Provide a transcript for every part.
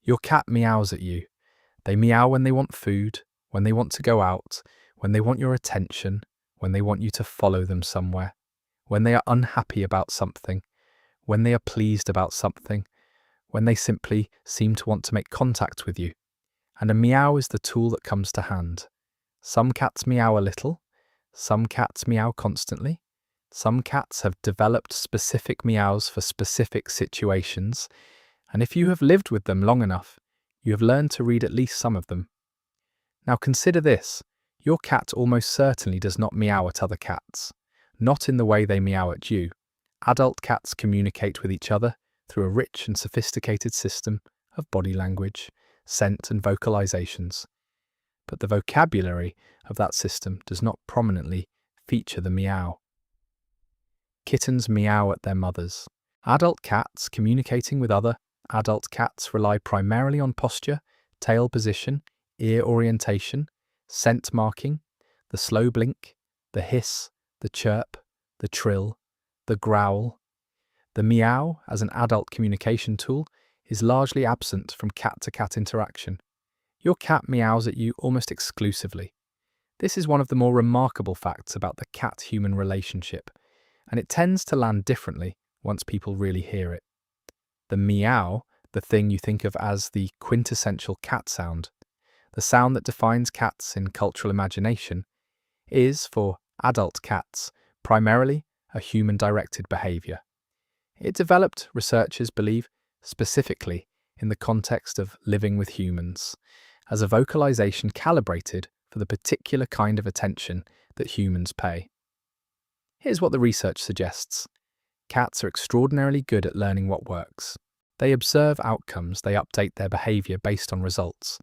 Your cat meows at you. They meow when they want food, when they want to go out, when they want your attention, when they want you to follow them somewhere, when they are unhappy about something, when they are pleased about something, when they simply seem to want to make contact with you. And a meow is the tool that comes to hand. Some cats meow a little, some cats meow constantly, some cats have developed specific meows for specific situations, and if you have lived with them long enough, you have learned to read at least some of them. Now consider this, your cat almost certainly does not meow at other cats, not in the way they meow at you. Adult cats communicate with each other through a rich and sophisticated system of body language, scent and vocalizations. But the vocabulary of that system does not prominently feature the meow. Kittens meow at their mothers. Adult cats communicating with other adult cats rely primarily on posture, tail position, ear orientation, scent marking, the slow blink, the hiss, the chirp, the trill, the growl. The meow, as an adult communication tool, is largely absent from cat-to-cat interaction. Your cat meows at you almost exclusively. This is one of the more remarkable facts about the cat-human relationship, and it tends to land differently once people really hear it. The meow, the thing you think of as the quintessential cat sound, the sound that defines cats in cultural imagination, is, for adult cats, primarily a human-directed behavior. It developed, researchers believe, specifically in the context of living with humans, as a vocalization calibrated for the particular kind of attention that humans pay. Here's what the research suggests. Cats are extraordinarily good at learning what works. They observe outcomes, they update their behavior based on results,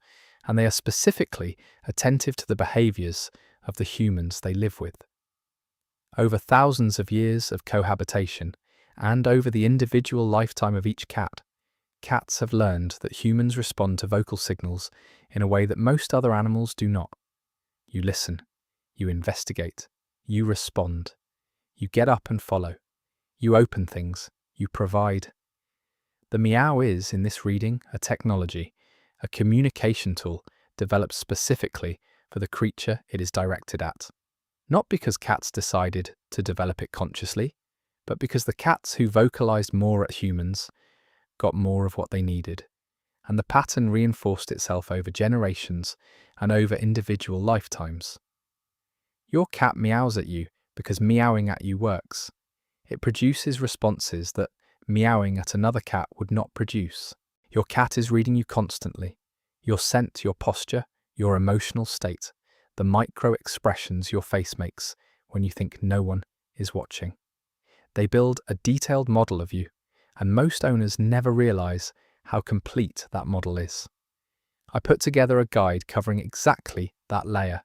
and they are specifically attentive to the behaviors of the humans they live with. Over thousands of years of cohabitation, and over the individual lifetime of each cat, cats have learned that humans respond to vocal signals in a way that most other animals do not. You listen, you investigate, you respond, you get up and follow, you open things, you provide. The meow is, in this reading, a technology, a communication tool developed specifically for the creature it is directed at. Not because cats decided to develop it consciously, but because the cats who vocalized more at humans got more of what they needed, and the pattern reinforced itself over generations and over individual lifetimes. Your cat meows at you because meowing at you works. It produces responses that meowing at another cat would not produce. Your cat is reading you constantly. Your scent, your posture, your emotional state, the micro-expressions your face makes when you think no one is watching. They build a detailed model of you, and most owners never realize how complete that model is. I put together a guide covering exactly that layer,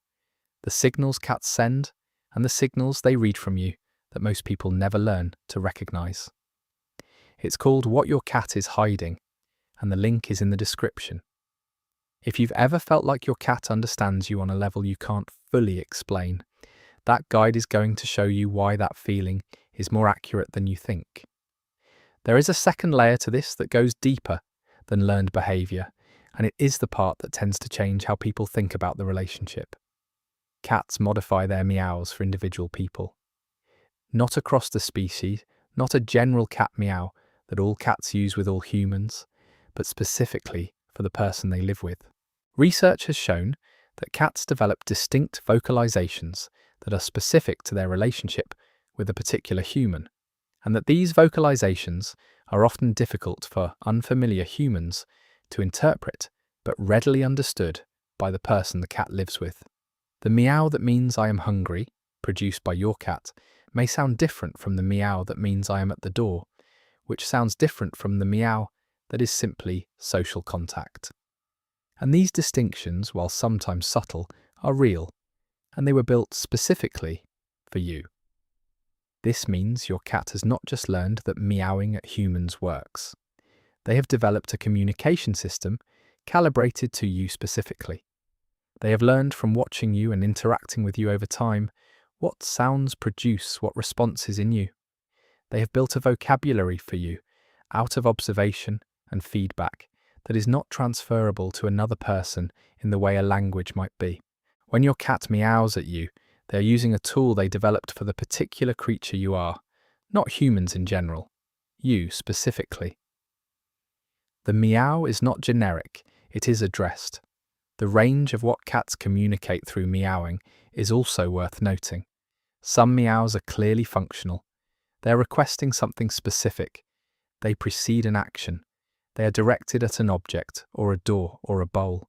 the signals cats send and the signals they read from you that most people never learn to recognize. It's called What Your Cat is Hiding, and the link is in the description. If you've ever felt like your cat understands you on a level you can't fully explain, that guide is going to show you why that feeling is more accurate than you think. There is a second layer to this that goes deeper than learned behavior, and it is the part that tends to change how people think about the relationship. Cats modify their meows for individual people. Not across the species, not a general cat meow that all cats use with all humans, but specifically for the person they live with. Research has shown that cats develop distinct vocalizations that are specific to their relationship with a particular human, and that these vocalizations are often difficult for unfamiliar humans to interpret, but readily understood by the person the cat lives with. The meow that means I am hungry, produced by your cat, may sound different from the meow that means I am at the door, which sounds different from the meow that is simply social contact. And these distinctions, while sometimes subtle, are real, and they were built specifically for you. This means your cat has not just learned that meowing at humans works. They have developed a communication system calibrated to you specifically. They have learned from watching you and interacting with you over time what sounds produce what responses in you. They have built a vocabulary for you out of observation and feedback that is not transferable to another person in the way a language might be. When your cat meows at you, they are using a tool they developed for the particular creature you are, not humans in general, you specifically. The meow is not generic, it is addressed. The range of what cats communicate through meowing is also worth noting. Some meows are clearly functional. They are requesting something specific. They precede an action. They are directed at an object, or a door, or a bowl.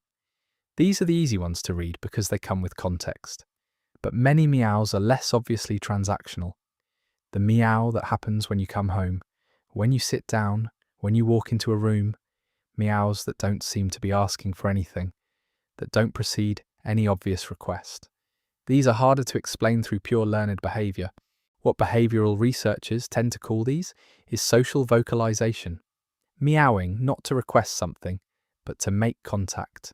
These are the easy ones to read because they come with context. But many meows are less obviously transactional. The meow that happens when you come home, when you sit down, when you walk into a room, meows that don't seem to be asking for anything, that don't precede any obvious request. These are harder to explain through pure learned behaviour. What behavioural researchers tend to call these is social vocalisation. Meowing not to request something, but to make contact,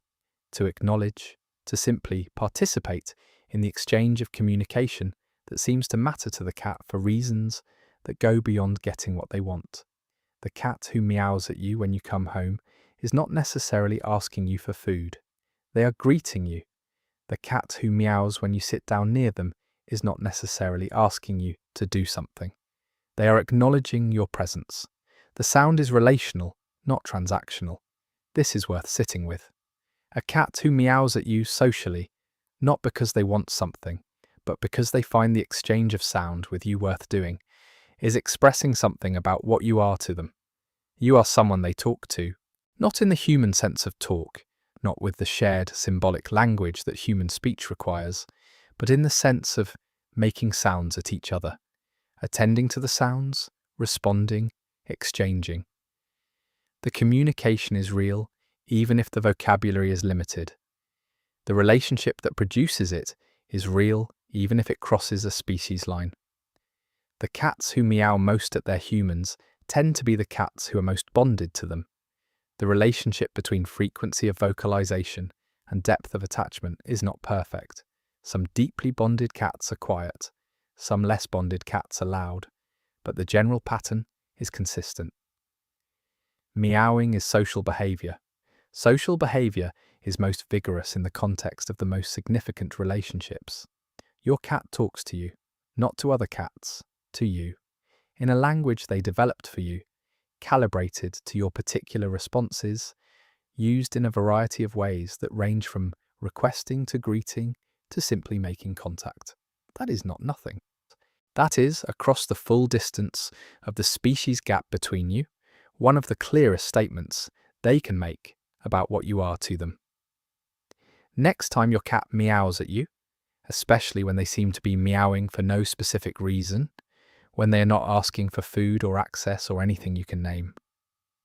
to acknowledge, to simply participate in the exchange of communication that seems to matter to the cat for reasons that go beyond getting what they want. The cat who meows at you when you come home is not necessarily asking you for food. They are greeting you. The cat who meows when you sit down near them is not necessarily asking you to do something. They are acknowledging your presence. The sound is relational, not transactional. This is worth sitting with. A cat who meows at you socially, not because they want something, but because they find the exchange of sound with you worth doing, is expressing something about what you are to them. You are someone they talk to, not in the human sense of talk, not with the shared symbolic language that human speech requires, but in the sense of making sounds at each other, attending to the sounds, responding, exchanging. The communication is real, even if the vocabulary is limited. The relationship that produces it is real, even if it crosses a species line. The cats who meow most at their humans tend to be the cats who are most bonded to them. The relationship between frequency of vocalization and depth of attachment is not perfect. Some deeply bonded cats are quiet, some less bonded cats are loud, but the general pattern is consistent. Meowing is social behavior. Social behavior is most vigorous in the context of the most significant relationships. Your cat talks to you, not to other cats, to you, in a language they developed for you, calibrated to your particular responses, used in a variety of ways that range from requesting to greeting to simply making contact. That is not nothing. That is, across the full distance of the species gap between you, one of the clearest statements they can make about what you are to them. Next time your cat meows at you, especially when they seem to be meowing for no specific reason, when they are not asking for food or access or anything you can name,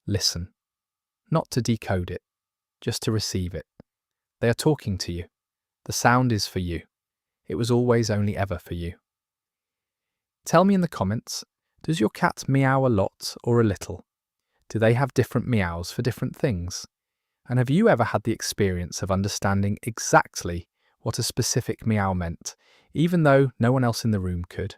listen. Not to decode it, just to receive it. They are talking to you. The sound is for you. It was always only ever for you. Tell me in the comments, does your cat meow a lot or a little? Do they have different meows for different things? And have you ever had the experience of understanding exactly what a specific meow meant, even though no one else in the room could?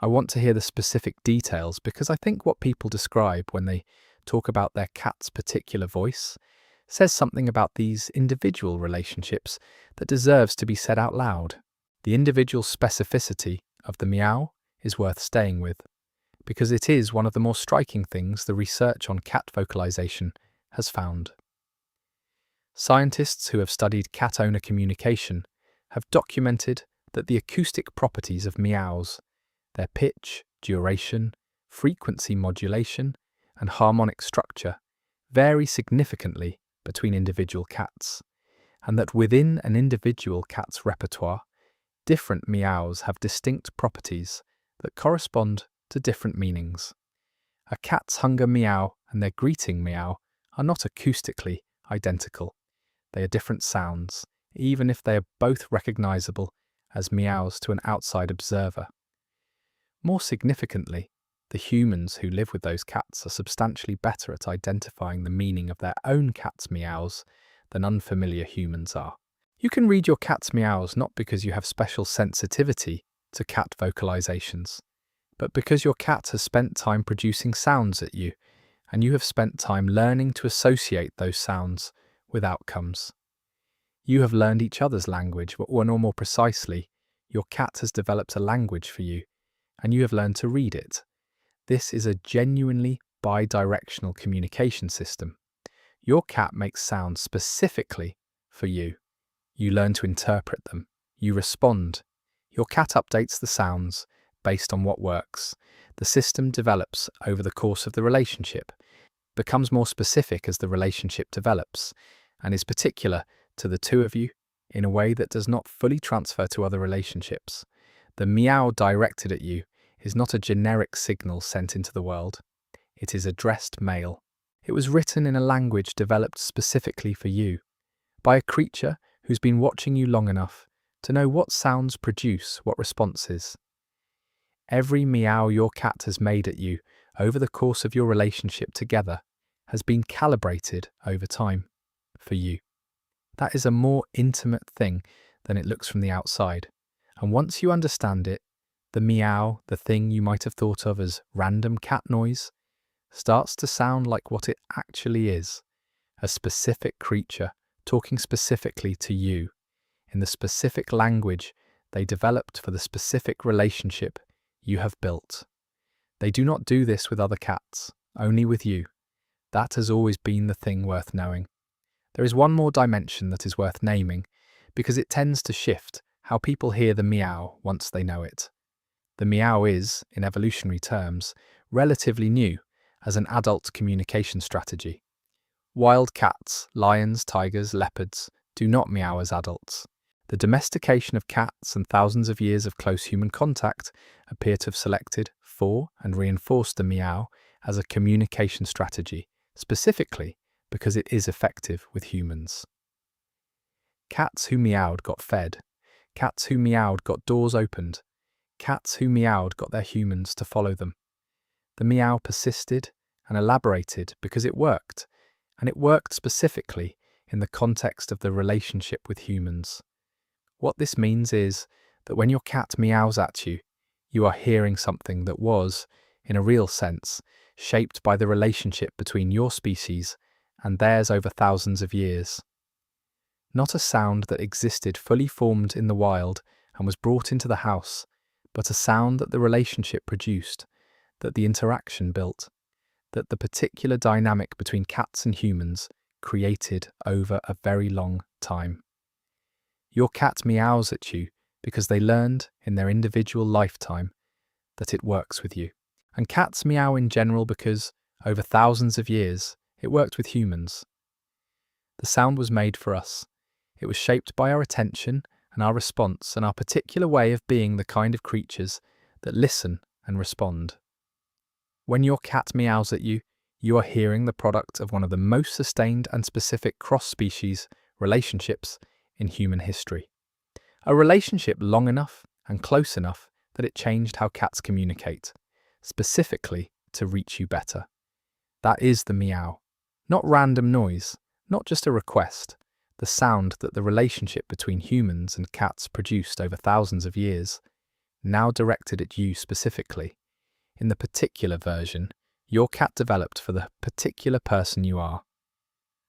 I want to hear the specific details because I think what people describe when they talk about their cat's particular voice says something about these individual relationships that deserves to be said out loud. The individual specificity of the meow is worth staying with, because it is one of the more striking things the research on cat vocalization has found. Scientists who have studied cat-owner communication have documented that the acoustic properties of meows, their pitch, duration, frequency modulation, and harmonic structure vary significantly between individual cats, and that within an individual cat's repertoire, different meows have distinct properties that correspond to different meanings. A cat's hunger meow and their greeting meow are not acoustically identical. They are different sounds, even if they are both recognizable as meows to an outside observer. More significantly, the humans who live with those cats are substantially better at identifying the meaning of their own cat's meows than unfamiliar humans are. You can read your cat's meows not because you have special sensitivity to cat vocalizations, but because your cat has spent time producing sounds at you and you have spent time learning to associate those sounds with outcomes. You have learned each other's language, or more precisely, your cat has developed a language for you, and you have learned to read it. This is a genuinely bi-directional communication system. Your cat makes sounds specifically for you. You learn to interpret them. You respond. Your cat updates the sounds based on what works. The system develops over the course of the relationship, becomes more specific as the relationship develops, and is particular to the two of you in a way that does not fully transfer to other relationships. The meow directed at you is not a generic signal sent into the world. It is addressed male. It was written in a language developed specifically for you, by a creature who's been watching you long enough to know what sounds produce what responses. Every meow your cat has made at you over the course of your relationship together has been calibrated over time for you. That is a more intimate thing than it looks from the outside. And once you understand it, the meow, the thing you might have thought of as random cat noise, starts to sound like what it actually is, a specific creature talking specifically to you, in the specific language they developed for the specific relationship you have built. They do not do this with other cats, only with you. That has always been the thing worth knowing. There is one more dimension that is worth naming, because it tends to shift how people hear the meow once they know it. The meow is, in evolutionary terms, relatively new as an adult communication strategy. Wild cats, lions, tigers, leopards, do not meow as adults. The domestication of cats and thousands of years of close human contact appear to have selected for and reinforced the meow as a communication strategy, specifically because it is effective with humans. Cats who meowed got fed. Cats who meowed got doors opened. Cats who meowed got their humans to follow them. The meow persisted and elaborated because it worked, and it worked specifically in the context of the relationship with humans. What this means is that when your cat meows at you, you are hearing something that was, in a real sense, shaped by the relationship between your species and theirs over thousands of years. Not a sound that existed fully formed in the wild and was brought into the house, but a sound that the relationship produced, that the interaction built, that the particular dynamic between cats and humans created over a very long time. Your cat meows at you because they learned in their individual lifetime that it works with you. And cats meow in general because, over thousands of years, it worked with humans. The sound was made for us. It was shaped by our attention and our response and our particular way of being the kind of creatures that listen and respond. When your cat meows at you, you are hearing the product of one of the most sustained and specific cross-species relationships in human history. A relationship long enough and close enough that it changed how cats communicate, specifically to reach you better. That is the meow. Not random noise, not just a request, the sound that the relationship between humans and cats produced over thousands of years, now directed at you specifically. In the particular version your cat developed for the particular person you are.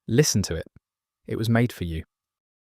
Listen to it. It was made for you.